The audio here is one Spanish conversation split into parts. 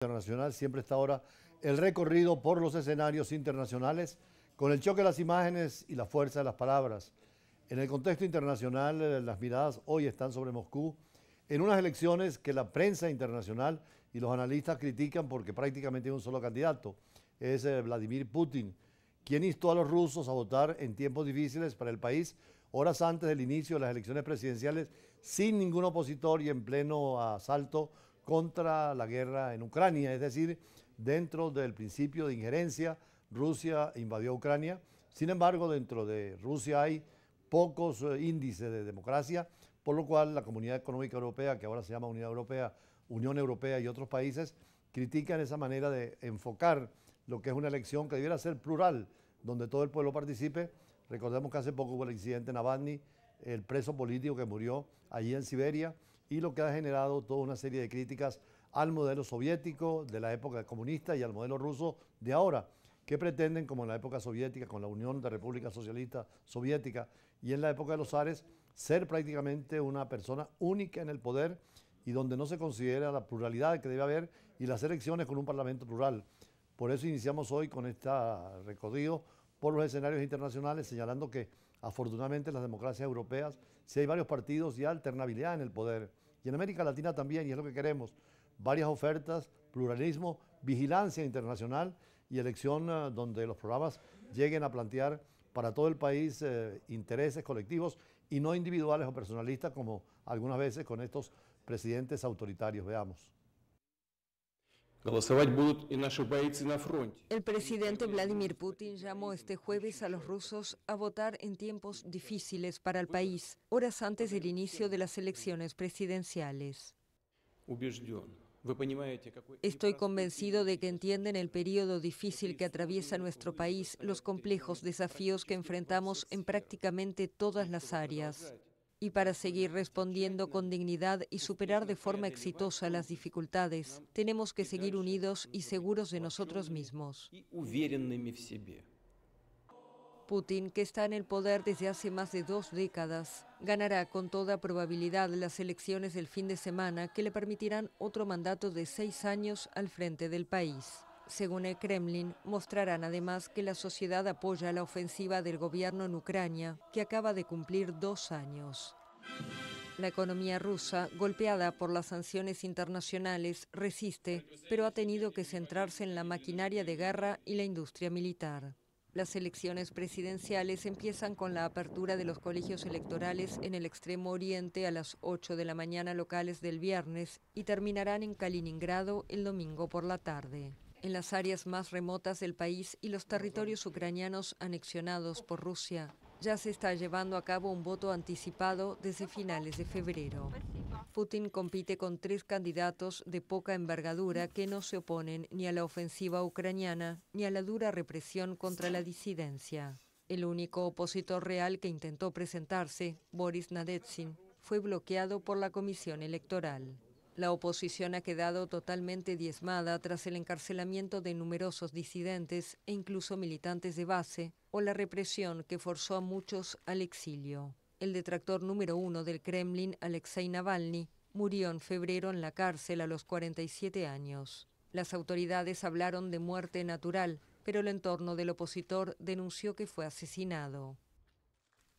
Internacional siempre está ahora el recorrido por los escenarios internacionales con el choque de las imágenes y la fuerza de las palabras. En el contexto internacional, las miradas hoy están sobre Moscú en unas elecciones que la prensa internacional y los analistas critican porque prácticamente hay un solo candidato, es Vladimir Putin, quien instó a los rusos a votar en tiempos difíciles para el país, horas antes del inicio de las elecciones presidenciales, sin ningún opositor y en pleno asalto contra la guerra en Ucrania, es decir, dentro del principio de injerencia, Rusia invadió Ucrania. Sin embargo, dentro de Rusia hay pocos índices de democracia, por lo cual la Comunidad Económica Europea, que ahora se llama Unión Europea y otros países, critican esa manera de enfocar lo que es una elección que debiera ser plural, donde todo el pueblo participe. Recordemos que hace poco hubo el incidente Navalny, el preso político que murió allí en Siberia, y lo que ha generado toda una serie de críticas al modelo soviético de la época comunista y al modelo ruso de ahora, que pretenden, como en la época soviética, con la Unión de Repúblicas Socialistas Soviéticas y en la época de los zares, ser prácticamente una persona única en el poder y donde no se considera la pluralidad que debe haber y las elecciones con un parlamento plural. Por eso iniciamos hoy con este recorrido por los escenarios internacionales, señalando que afortunadamente en las democracias europeas sí hay varios partidos y alternabilidad en el poder. Y en América Latina también, y es lo que queremos, varias ofertas, pluralismo, vigilancia internacional y elección donde los programas lleguen a plantear para todo el país intereses colectivos y no individuales o personalistas como algunas veces con estos presidentes autoritarios. Veamos. El presidente Vladimir Putin llamó este jueves a los rusos a votar en tiempos difíciles para el país, horas antes del inicio de las elecciones presidenciales. Estoy convencido de que entienden el periodo difícil que atraviesa nuestro país, los complejos desafíos que enfrentamos en prácticamente todas las áreas. Y para seguir respondiendo con dignidad y superar de forma exitosa las dificultades, tenemos que seguir unidos y seguros de nosotros mismos. Putin, que está en el poder desde hace más de 2 décadas, ganará con toda probabilidad las elecciones del fin de semana que le permitirán otro mandato de 6 años al frente del país. Según el Kremlin, mostrarán además que la sociedad apoya la ofensiva del gobierno en Ucrania, que acaba de cumplir 2 años. La economía rusa, golpeada por las sanciones internacionales, resiste, pero ha tenido que centrarse en la maquinaria de guerra y la industria militar. Las elecciones presidenciales empiezan con la apertura de los colegios electorales en el extremo oriente a las 8 de la mañana locales del viernes y terminarán en Kaliningrado el domingo por la tarde. En las áreas más remotas del país y los territorios ucranianos anexionados por Rusia, ya se está llevando a cabo un voto anticipado desde finales de febrero. Putin compite con 3 candidatos de poca envergadura que no se oponen ni a la ofensiva ucraniana ni a la dura represión contra la disidencia. El único opositor real que intentó presentarse, Boris Nadezhd, fue bloqueado por la Comisión Electoral. La oposición ha quedado totalmente diezmada tras el encarcelamiento de numerosos disidentes e incluso militantes de base o la represión que forzó a muchos al exilio. El detractor número 1 del Kremlin, Alexei Navalny, murió en febrero en la cárcel a los 47 años. Las autoridades hablaron de muerte natural, pero el entorno del opositor denunció que fue asesinado.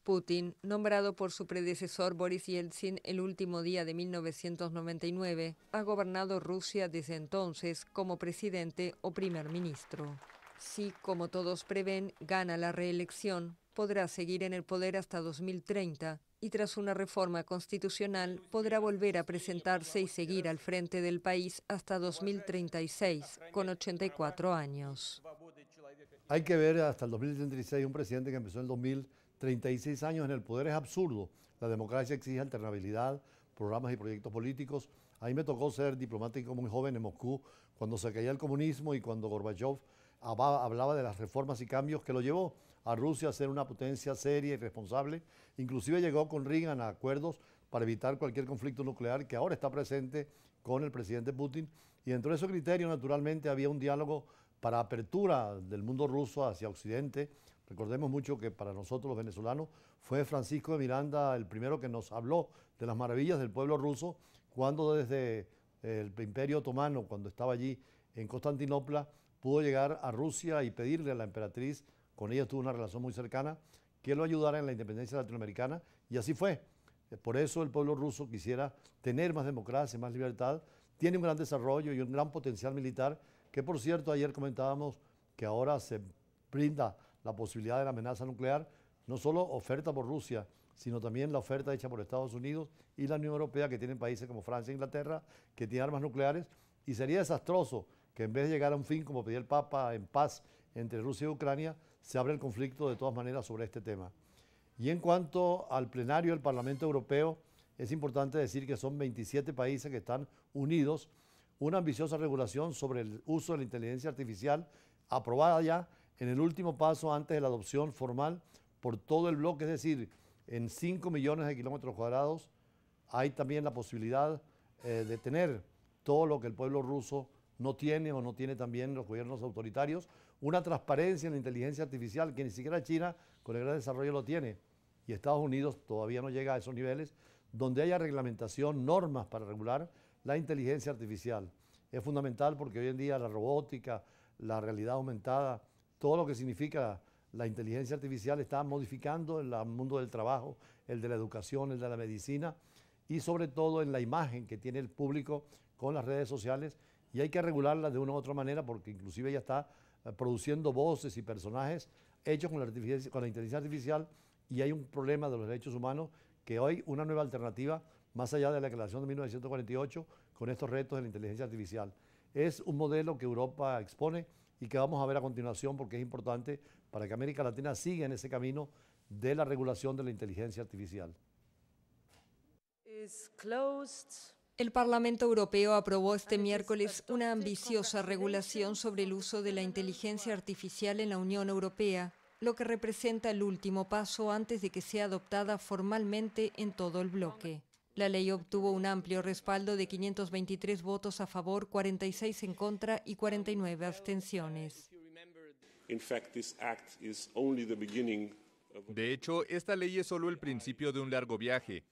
Putin, nombrado por su predecesor Boris Yeltsin el último día de 1999, ha gobernado Rusia desde entonces como presidente o primer ministro. Si, como todos prevén, gana la reelección, podrá seguir en el poder hasta 2030 y tras una reforma constitucional podrá volver a presentarse y seguir al frente del país hasta 2036, con 84 años. Hay que ver hasta el 2036 un presidente que empezó en el 2036 años en el poder es absurdo. La democracia exige alternabilidad, programas y proyectos políticos. A mí me tocó ser diplomático muy joven en Moscú cuando se caía el comunismo y cuando Gorbachev hablaba de las reformas y cambios que lo llevó a Rusia a ser una potencia seria y responsable. Inclusive llegó con Reagan a acuerdos para evitar cualquier conflicto nuclear que ahora está presente con el presidente Putin. Y dentro de esos criterios, naturalmente, había un diálogo para apertura del mundo ruso hacia Occidente. Recordemos mucho que para nosotros los venezolanos fue Francisco de Miranda el primero que nos habló de las maravillas del pueblo ruso cuando desde el Imperio Otomano, cuando estaba allí en Constantinopla, pudo llegar a Rusia y pedirle a la emperatriz, con ella tuvo una relación muy cercana, que lo ayudara en la independencia latinoamericana, y así fue. Por eso el pueblo ruso quisiera tener más democracia, más libertad, tiene un gran desarrollo y un gran potencial militar, que por cierto ayer comentábamos que ahora se brinda la posibilidad de la amenaza nuclear, no solo oferta por Rusia, sino también la oferta hecha por Estados Unidos y la Unión Europea, que tienen países como Francia e Inglaterra, que tienen armas nucleares, y sería desastroso que en vez de llegar a un fin, como pedía el Papa, en paz entre Rusia y Ucrania, se abra el conflicto de todas maneras sobre este tema. Y en cuanto al plenario del Parlamento Europeo, es importante decir que son 27 países que están unidos, una ambiciosa regulación sobre el uso de la inteligencia artificial, aprobada ya en el último paso antes de la adopción formal por todo el bloque, es decir, en 5 millones de kilómetros cuadrados hay también la posibilidad de tener todo lo que el pueblo ruso no tiene o no tiene también los gobiernos autoritarios, una transparencia en la inteligencia artificial que ni siquiera China con el gran desarrollo lo tiene, y Estados Unidos todavía no llega a esos niveles, donde haya reglamentación, normas para regular la inteligencia artificial. Es fundamental porque hoy en día la robótica, la realidad aumentada, todo lo que significa la inteligencia artificial está modificando el mundo del trabajo, el de la educación, el de la medicina y sobre todo en la imagen que tiene el público con las redes sociales, y hay que regularla de una u otra manera porque inclusive ya está produciendo voces y personajes hechos con la inteligencia artificial, y hay un problema de los derechos humanos que hoy una nueva alternativa más allá de la Declaración de 1948 con estos retos de la inteligencia artificial. Es un modelo que Europa expone y que vamos a ver a continuación porque es importante para que América Latina siga en ese camino de la regulación de la inteligencia artificial. El Parlamento Europeo aprobó este miércoles una ambiciosa regulación sobre el uso de la inteligencia artificial en la Unión Europea, lo que representa el último paso antes de que sea adoptada formalmente en todo el bloque. La ley obtuvo un amplio respaldo de 523 votos a favor, 46 en contra y 49 abstenciones. De hecho, esta ley es solo el principio de un largo viaje,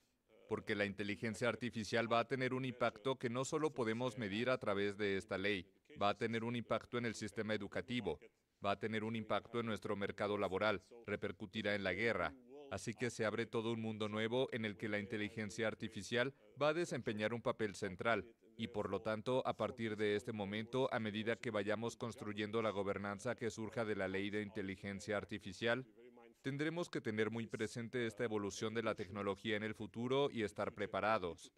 porque la inteligencia artificial va a tener un impacto que no solo podemos medir a través de esta ley, va a tener un impacto en el sistema educativo, va a tener un impacto en nuestro mercado laboral, repercutirá en la guerra. Así que se abre todo un mundo nuevo en el que la inteligencia artificial va a desempeñar un papel central y por lo tanto, a partir de este momento, a medida que vayamos construyendo la gobernanza que surja de la ley de inteligencia artificial, tendremos que tener muy presente esta evolución de la tecnología en el futuro y estar preparados.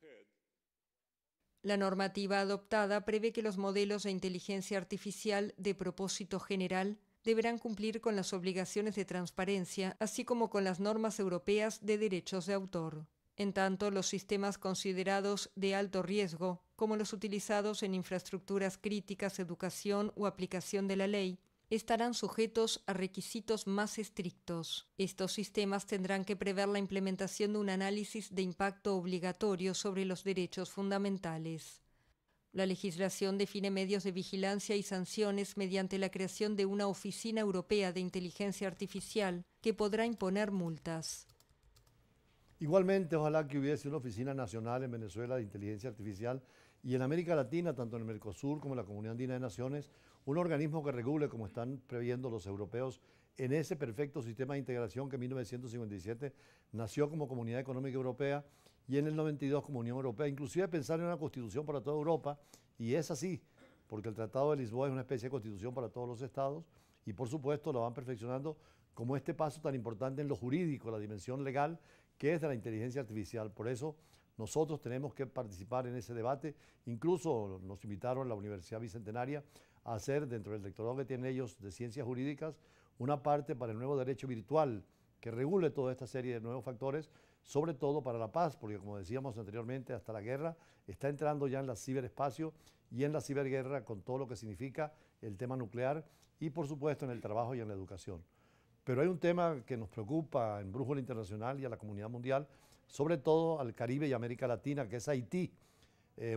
La normativa adoptada prevé que los modelos de inteligencia artificial de propósito general deberán cumplir con las obligaciones de transparencia, así como con las normas europeas de derechos de autor. En tanto, los sistemas considerados de alto riesgo, como los utilizados en infraestructuras críticas, educación o aplicación de la ley, estarán sujetos a requisitos más estrictos. Estos sistemas tendrán que prever la implementación de un análisis de impacto obligatorio sobre los derechos fundamentales. La legislación define medios de vigilancia y sanciones mediante la creación de una Oficina Europea de Inteligencia Artificial que podrá imponer multas. Igualmente, ojalá que hubiese una oficina nacional en Venezuela de inteligencia artificial y en América Latina, tanto en el Mercosur como en la Comunidad Andina de Naciones, un organismo que regule, como están previendo los europeos, en ese perfecto sistema de integración que en 1957 nació como Comunidad Económica Europea y en el 92 como Unión Europea, inclusive pensar en una constitución para toda Europa, y es así, porque el Tratado de Lisboa es una especie de constitución para todos los estados, y por supuesto la van perfeccionando como este paso tan importante en lo jurídico, la dimensión legal, que es de la inteligencia artificial. Por eso nosotros tenemos que participar en ese debate, incluso nos invitaron a la Universidad Bicentenaria a hacer, dentro del lectorado que tienen ellos de ciencias jurídicas, una parte para el nuevo derecho virtual, que regule toda esta serie de nuevos factores, sobre todo para la paz, porque como decíamos anteriormente, hasta la guerra está entrando ya en el ciberespacio y en la ciberguerra con todo lo que significa el tema nuclear y por supuesto en el trabajo y en la educación. Pero hay un tema que nos preocupa en Brújula Internacional y a la comunidad mundial, sobre todo al Caribe y América Latina, que es Haití,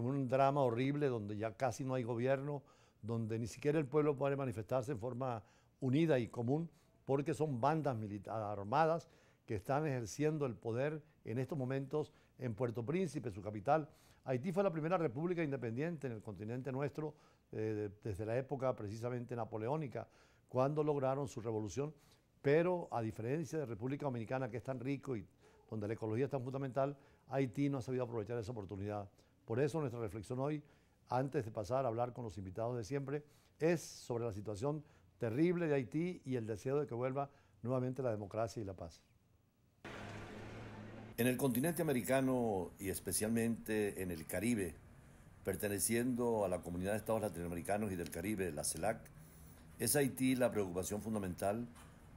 un drama horrible donde ya casi no hay gobierno, donde ni siquiera el pueblo puede manifestarse en forma unida y común, porque son bandas armadas que están ejerciendo el poder en estos momentos en Puerto Príncipe, su capital. Haití fue la primera república independiente en el continente nuestro desde la época precisamente napoleónica, cuando lograron su revolución, pero a diferencia de República Dominicana, que es tan rico y donde la ecología es tan fundamental, Haití no ha sabido aprovechar esa oportunidad. Por eso nuestra reflexión hoy, antes de pasar a hablar con los invitados de siempre, es sobre la situación terrible de Haití y el deseo de que vuelva nuevamente la democracia y la paz. En el continente americano y especialmente en el Caribe, perteneciendo a la Comunidad de Estados Latinoamericanos y del Caribe, la CELAC, es Haití la preocupación fundamental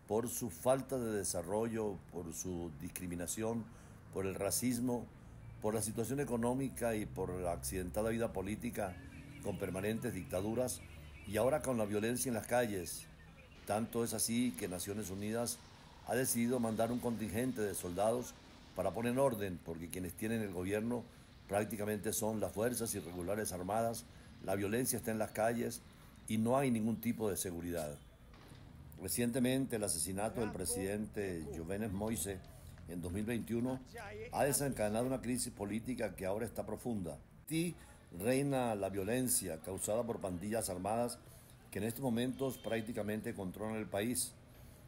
por su falta de desarrollo, por su discriminación, por el racismo, por la situación económica y por la accidentada vida política con permanentes dictaduras y ahora con la violencia en las calles. Tanto es así que Naciones Unidas ha decidido mandar un contingente de soldados para poner orden, porque quienes tienen el gobierno prácticamente son las fuerzas irregulares armadas, la violencia está en las calles y no hay ningún tipo de seguridad. Recientemente el asesinato del presidente Jovenel Moïse en 2021 ha desencadenado una crisis política que ahora está profunda. En Haití reina la violencia causada por pandillas armadas que en estos momentos prácticamente controlan el país.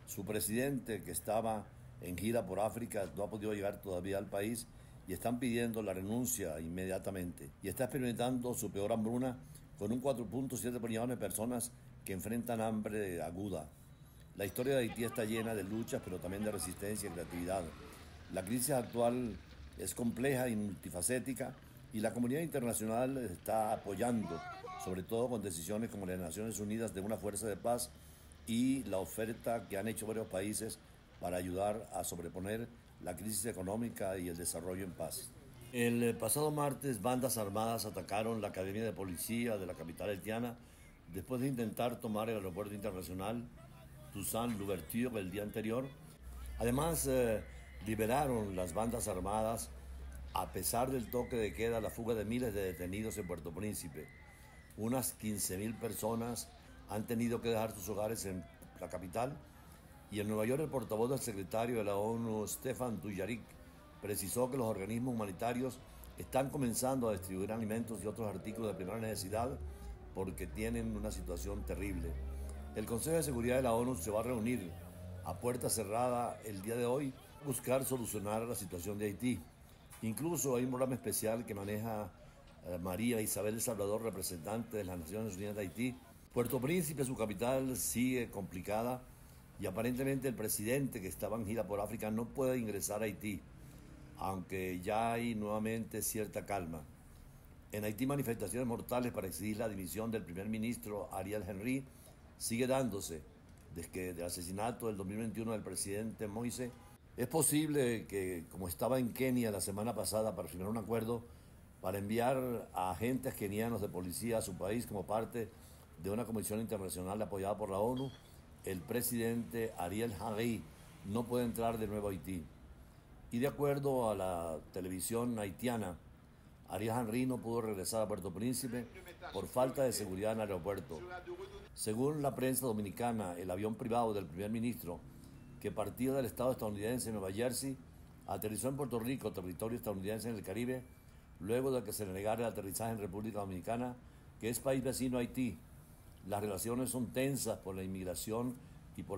Su presidente, que estaba en gira por África, no ha podido llegar todavía al país y están pidiendo la renuncia inmediatamente. Y está experimentando su peor hambruna con un 4.7 millones de personas que enfrentan hambre aguda. La historia de Haití está llena de luchas, pero también de resistencia y creatividad. La crisis actual es compleja y multifacética y la comunidad internacional está apoyando, sobre todo con decisiones como las Naciones Unidas de una fuerza de paz y la oferta que han hecho varios países para ayudar a sobreponer la crisis económica y el desarrollo en paz. El pasado martes, bandas armadas atacaron la Academia de Policía de la capital haitiana después de intentar tomar el aeropuerto internacional Toussaint Louverture el día anterior. Además, liberaron las bandas armadas, a pesar del toque de queda, la fuga de miles de detenidos en Puerto Príncipe. Unas 15.000 personas han tenido que dejar sus hogares en la capital. Y en Nueva York, el portavoz del secretario de la ONU, Stefan Dujarric, precisó que los organismos humanitarios están comenzando a distribuir alimentos y otros artículos de primera necesidad porque tienen una situación terrible. El Consejo de Seguridad de la ONU se va a reunir a puerta cerrada el día de hoy para buscar solucionar la situación de Haití. Incluso hay un programa especial que maneja María Isabel Salvador, representante de las Naciones Unidas de Haití. Puerto Príncipe, su capital, sigue complicada y aparentemente el presidente, que estaba en gira por África, no puede ingresar a Haití, aunque ya hay nuevamente cierta calma. En Haití, manifestaciones mortales para exigir la dimisión del primer ministro Ariel Henry sigue dándose desde el asesinato del 2021 del presidente Moïse. Es posible que, como estaba en Kenia la semana pasada para firmar un acuerdo para enviar a agentes kenianos de policía a su país como parte de una comisión internacional apoyada por la ONU, el presidente Ariel Henry no puede entrar de nuevo a Haití. Y de acuerdo a la televisión haitiana, Ariel Henry no pudo regresar a Puerto Príncipe por falta de seguridad en el aeropuerto. Según la prensa dominicana, el avión privado del primer ministro, que partía del estado estadounidense de Nueva Jersey, aterrizó en Puerto Rico, territorio estadounidense en el Caribe, luego de que se le negara el aterrizaje en República Dominicana, que es país vecino a Haití. Las relaciones son tensas por la inmigración y por